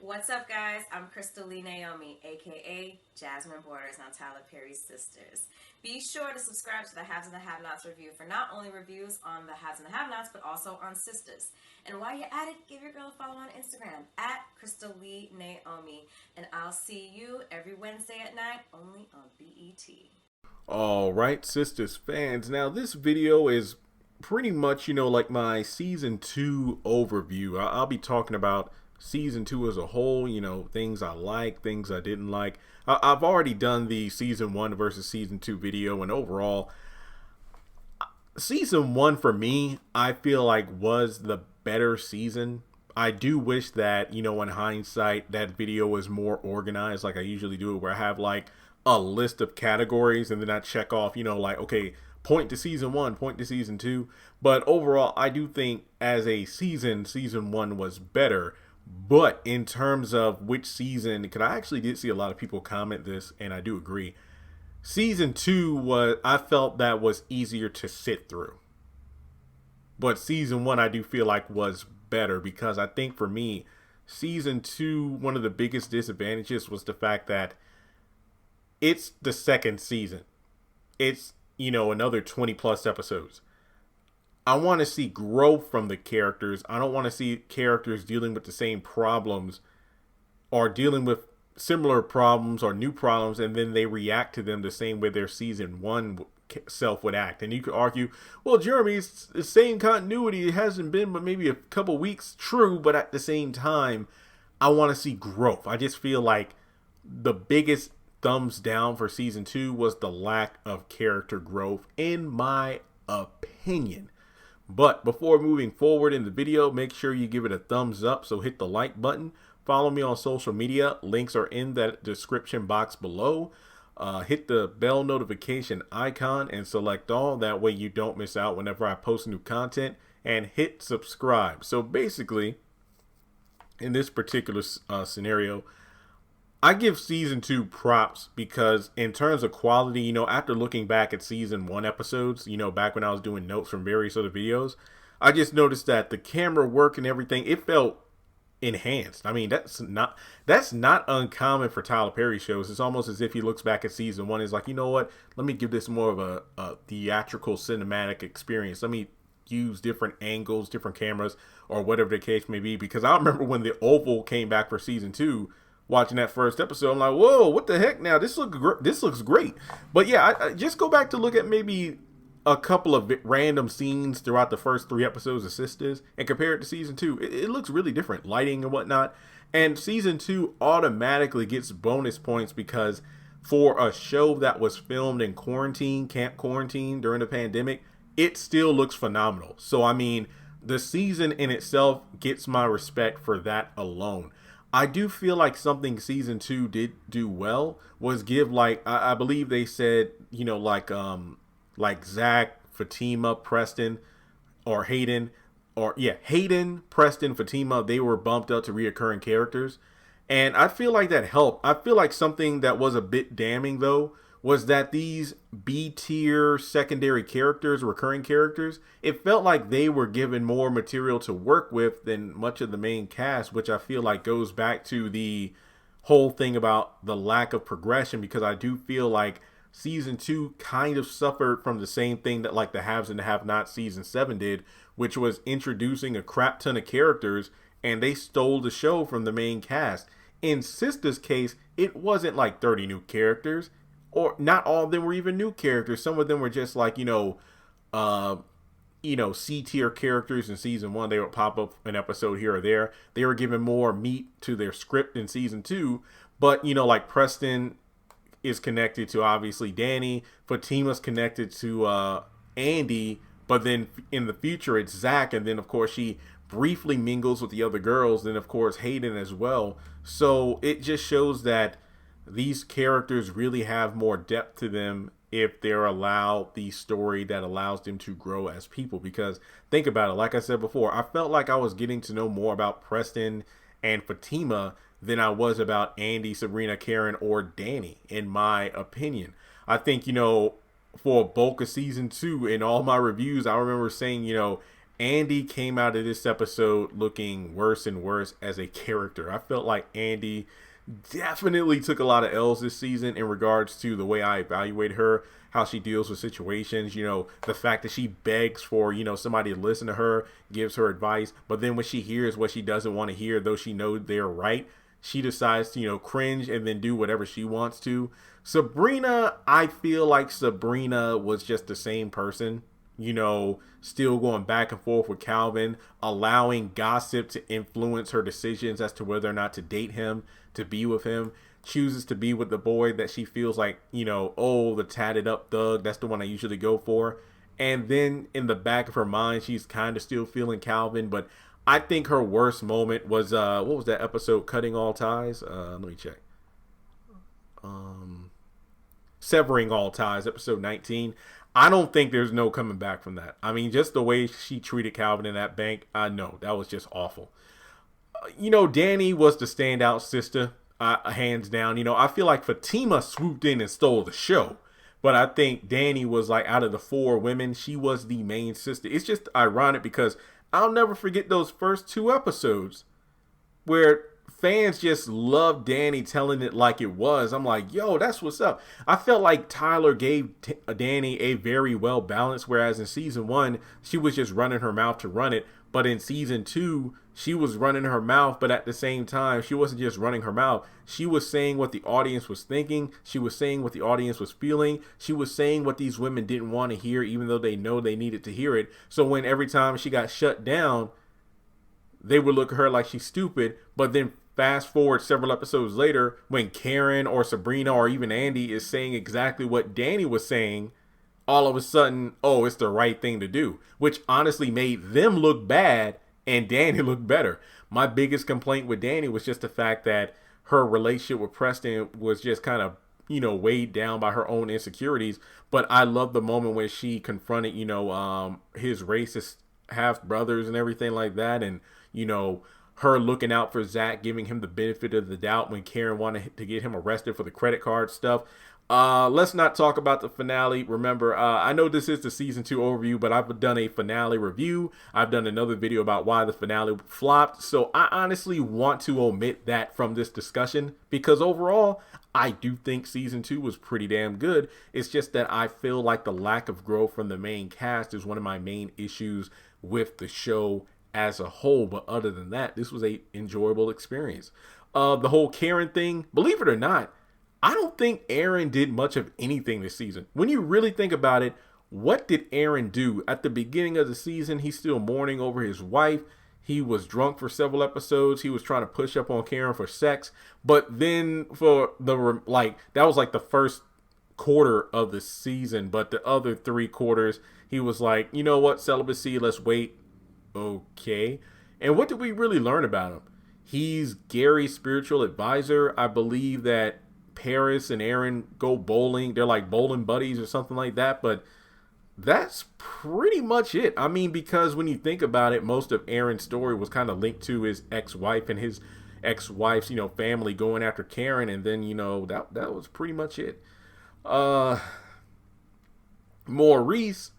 What's up, guys? I'm Crystal Lee Naomi, aka Jasmine Borders on Tyler Perry's Sisters. Be sure to subscribe to the Haves and the Have-Nots review for not only reviews on the Haves and the Have-Nots, but also on Sisters. And while you're at it, give your girl a follow on Instagram at Crystal Lee Naomi. And I'll see you every Wednesday at 9, only on BET. All right, Sisters fans. Now, this video is pretty much, like my season 2 overview. I'll be talking about season 2 as a whole, things I like, things I didn't like. I've already done the season 1 versus season 2 video, and overall, season 1 for me, I feel like was the better season. I do wish that, in hindsight, that video was more organized like I usually do, where I have like a list of categories and then I check off, okay, point to season 1, point to season 2. But overall, I do think as a season 1 was better. But in terms of which season, because I actually did see a lot of people comment this, and I do agree, season 2 I felt that was easier to sit through. But season 1 I do feel like was better, because I think for me, season 2, one of the biggest disadvantages was the fact that it's the second season. It's, another 20 plus episodes. I want to see growth from the characters. I don't want to see characters dealing with the same problems or dealing with similar problems or new problems, and then they react to them the same way their season 1 self would act. And you could argue, well, Jeremy's the same continuity. It hasn't been but maybe a couple weeks. True, but at the same time, I want to see growth. I just feel like the biggest thumbs down for season 2 was the lack of character growth, in my opinion. But before moving forward in the video, make sure you give it a thumbs up. So hit the like button. Follow me on social media. Links are in that description box below. Hit the bell notification icon and select all. That way you don't miss out whenever I post new content. And hit subscribe. So basically, in this particular scenario, I give season 2 props because in terms of quality, after looking back at season 1 episodes, back when I was doing notes from various other videos, I just noticed that the camera work and everything, it felt enhanced. I mean, that's not uncommon for Tyler Perry shows. It's almost as if he looks back at season 1 and is like, you know what, let me give this more of a theatrical cinematic experience. Let me use different angles, different cameras, or whatever the case may be. Because I remember when the Oval came back for season 2, watching that first episode, I'm like, whoa, what the heck now? This looks great. But yeah, I just go back to look at maybe a couple of random scenes throughout the first 3 episodes of Sistas and compare it to season 2. It looks really different, lighting and whatnot. And season 2 automatically gets bonus points because for a show that was filmed in camp quarantine during the pandemic, it still looks phenomenal. So I mean, the season in itself gets my respect for that alone. I do feel like something season 2 did do well was give, like, I believe they said, like Zach, Fatima, Preston, or Hayden, Hayden, Preston, Fatima, they were bumped up to reoccurring characters. And I feel like that helped. I feel like something that was a bit damning, though, was that these B-tier secondary characters, recurring characters, it felt like they were given more material to work with than much of the main cast, which I feel like goes back to the whole thing about the lack of progression, because I do feel like season 2 kind of suffered from the same thing that like the Haves and the Have-Nots season 7 did, which was introducing a crap ton of characters, and they stole the show from the main cast. In Sistas' case, it wasn't like 30 new characters. Or not all of them were even new characters. Some of them were just like, C-tier characters in season 1. They would pop up an episode here or there. They were given more meat to their script in season 2. But, like Preston is connected to, obviously, Danny. Fatima's connected to Andy. But then in the future, it's Zach. And then, of course, she briefly mingles with the other girls. Then, of course, Hayden as well. So it just shows that these characters really have more depth to them if they're allowed the story that allows them to grow as people. Because think about it, like I said before, I felt like I was getting to know more about Preston and Fatima than I was about Andy, Sabrina, Karen, or Danny, in my opinion. I think, for a bulk of season 2, in all my reviews, I remember saying, Andy came out of this episode looking worse and worse as a character. I felt like Andy definitely took a lot of L's this season in regards to the way I evaluate her, how she deals with situations, the fact that she begs for, somebody to listen to her, gives her advice, but then when she hears what she doesn't want to hear, though she knows they're right, she decides to, cringe and then do whatever she wants to. Sabrina, I feel like Sabrina was just the same person, still going back and forth with Calvin, allowing gossip to influence her decisions as to whether or not to date him, to be with him, chooses to be with the boy that she feels like, the tatted up thug, that's the one I usually go for. And then in the back of her mind, she's kind of still feeling Calvin, but I think her worst moment was, what was that episode, Cutting All Ties? Let me check. Severing All Ties, episode 19. I don't think there's no coming back from that. I mean, just the way she treated Calvin in that bank, I know that was just awful. Danny was the standout sister, hands down. I feel like Fatima swooped in and stole the show. But I think Danny was like, out of the four women, she was the main sister. It's just ironic because I'll never forget those first two episodes where fans just loved Danny telling it like it was. I'm like, yo, that's what's up. I felt like Tyler gave Danny a very well balanced, whereas in season 1, she was just running her mouth to run it. But in season 2, she was running her mouth, but at the same time, she wasn't just running her mouth. She was saying what the audience was thinking. She was saying what the audience was feeling. She was saying what these women didn't want to hear, even though they know they needed to hear it. So when every time she got shut down, they would look at her like she's stupid. But then fast forward several episodes later, when Karen or Sabrina or even Andy is saying exactly what Danny was saying, all of a sudden, oh, it's the right thing to do, which honestly made them look bad and Danny looked better. My biggest complaint with Danny was just the fact that her relationship with Preston was just kind of, weighed down by her own insecurities. But I love the moment when she confronted, his racist half brothers and everything like that. And, her looking out for Zach, giving him the benefit of the doubt when Karen wanted to get him arrested for the credit card stuff. Let's not talk about the finale. Remember, I know this is the season 2 overview, but I've done a finale review. I've done another video about why the finale flopped. So I honestly want to omit that from this discussion because overall, I do think season 2 was pretty damn good. It's just that I feel like the lack of growth from the main cast is one of my main issues with the show as a whole. But other than that, this was a enjoyable experience. The whole Karen thing, believe it or not, I don't think Aaron did much of anything this season. When you really think about it, what did Aaron do? At the beginning of the season, he's still mourning over his wife. He was drunk for several episodes. He was trying to push up on Karen for sex. But then for that was like the first quarter of the season. But the other 3 quarters, he was like, you know what, celibacy, let's wait. Okay. And what did we really learn about him? He's Gary's spiritual advisor. I believe that Paris and Aaron go bowling. They're like bowling buddies or something like that. But that's pretty much it. I mean, because when you think about it, most of Aaron's story was kind of linked to his ex-wife and his ex-wife's, family going after Karen. And then, that was pretty much it. Maurice,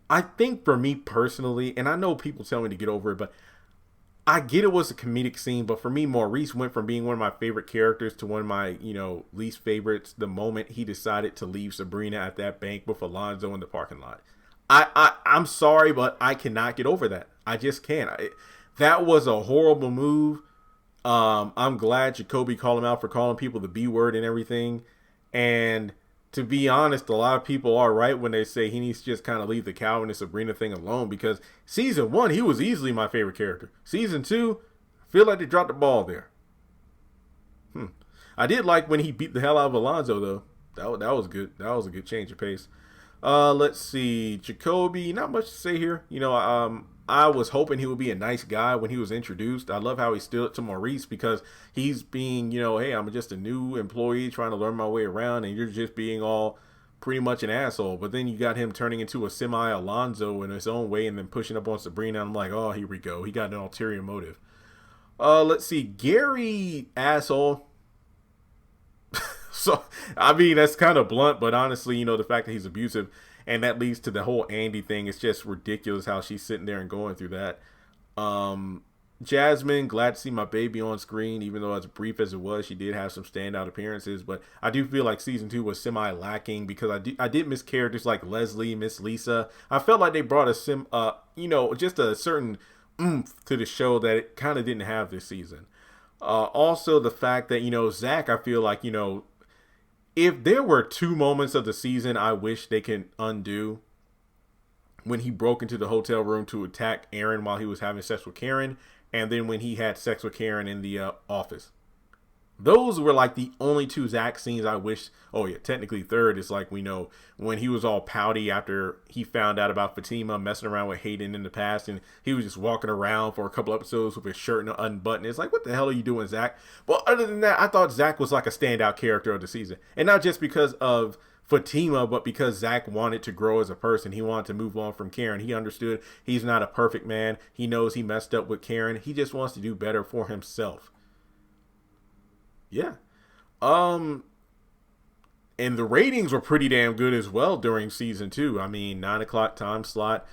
I think for me personally, and I know people tell me to get over it, but I get it was a comedic scene, but for me, Maurice went from being one of my favorite characters to one of my, least favorites the moment he decided to leave Sabrina at that bank with Alonzo in the parking lot. I'm sorry, but I cannot get over that. I just can't. That was a horrible move. I'm glad Jacoby called him out for calling people the B word and everything. And to be honest, a lot of people are right when they say he needs to just kind of leave the Calvin and Sabrina thing alone, because season 1, he was easily my favorite character. Season 2, I feel like they dropped the ball there. I did like when he beat the hell out of Alonzo, though. That was good. That was a good change of pace. Let's see. Jacoby, not much to say here. I was hoping he would be a nice guy when he was introduced. I love how he stood to Maurice because he's being, hey, I'm just a new employee trying to learn my way around, and you're just being all pretty much an asshole. But then you got him turning into a semi-Alonzo in his own way and then pushing up on Sabrina. I'm like, oh, here we go. He got an ulterior motive. Let's see. Gary, asshole. So, I mean, that's kind of blunt, but honestly, the fact that he's abusive. and that leads to the whole Andy thing. It's just ridiculous how she's sitting there and going through that. Jasmine, glad to see my baby on screen, even though as brief as it was, she did have some standout appearances. But I do feel like season 2 was semi lacking because I did miss characters like Leslie, Miss Lisa. I felt like they brought just a certain oomph to the show that it kind of didn't have this season. Also, the fact that Zach, I feel like if there were 2 moments of the season I wish they can undo. When he broke into the hotel room to attack Aaron while he was having sex with Karen, and then when he had sex with Karen in the office. Those were like the only 2 Zach scenes I wish. Oh yeah, technically third is like we know when he was all pouty after he found out about Fatima messing around with Hayden in the past, and he was just walking around for a couple episodes with his shirt unbuttoned. It's like, what the hell are you doing, Zach? But other than that, I thought Zach was like a standout character of the season, and not just because of Fatima, but because Zach wanted to grow as a person. He wanted to move on from Karen. He understood he's not a perfect man. He knows he messed up with Karen. He just wants to do better for himself. Yeah. And the ratings were pretty damn good as well during season 2. I mean, 9 o'clock time slot,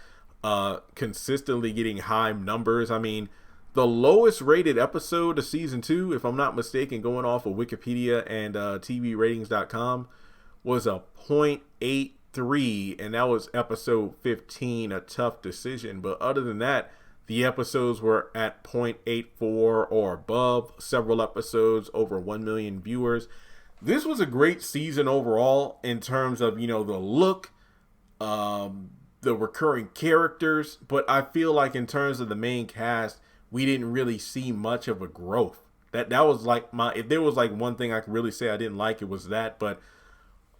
consistently getting high numbers. I mean, the lowest rated episode of season 2, if I'm not mistaken, going off of Wikipedia and TVRatings.com, was a 0.83, and that was episode 15, A Tough Decision. But other than that, the episodes were at 0.84 or above. Several episodes over 1 million viewers. This was a great season overall in terms of, the look, the recurring characters. But I feel like in terms of the main cast, we didn't really see much of a growth. That was like if there was like one thing I could really say I didn't like, it was that. But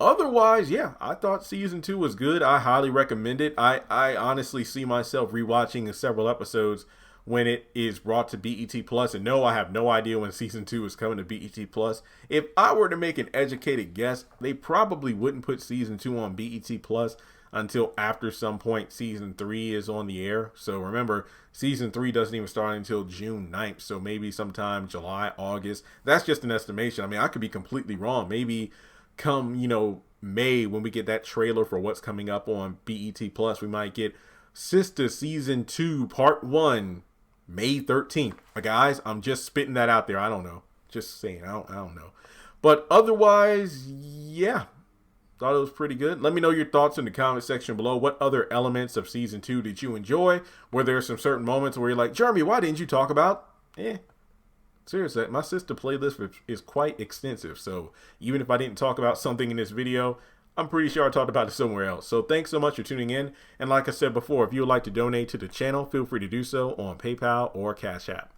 otherwise, yeah, I thought season 2 was good. I highly recommend it. I honestly see myself rewatching several episodes when it is brought to BET Plus. And no, I have no idea when season 2 is coming to BET Plus. If I were to make an educated guess, they probably wouldn't put season 2 on BET Plus until after some point season 3 is on the air. So remember, season 3 doesn't even start until June 9th. So maybe sometime July, August. That's just an estimation. I mean, I could be completely wrong. Maybe come May, when we get that trailer for what's coming up on BET Plus, we might get Sistas season 2 part 1 May 13th. Guys, I'm just spitting that out there. I don't know, just saying. I don't know, but otherwise, yeah, thought it was pretty good. Let me know your thoughts in the comment section below. What other elements of season 2 did you enjoy? Were there some certain moments where you're like, Jeremy, why didn't you talk about seriously, my sister playlist is quite extensive, so even if I didn't talk about something in this video, I'm pretty sure I talked about it somewhere else. So thanks so much for tuning in, and like I said before, if you would like to donate to the channel, feel free to do so on PayPal or Cash App.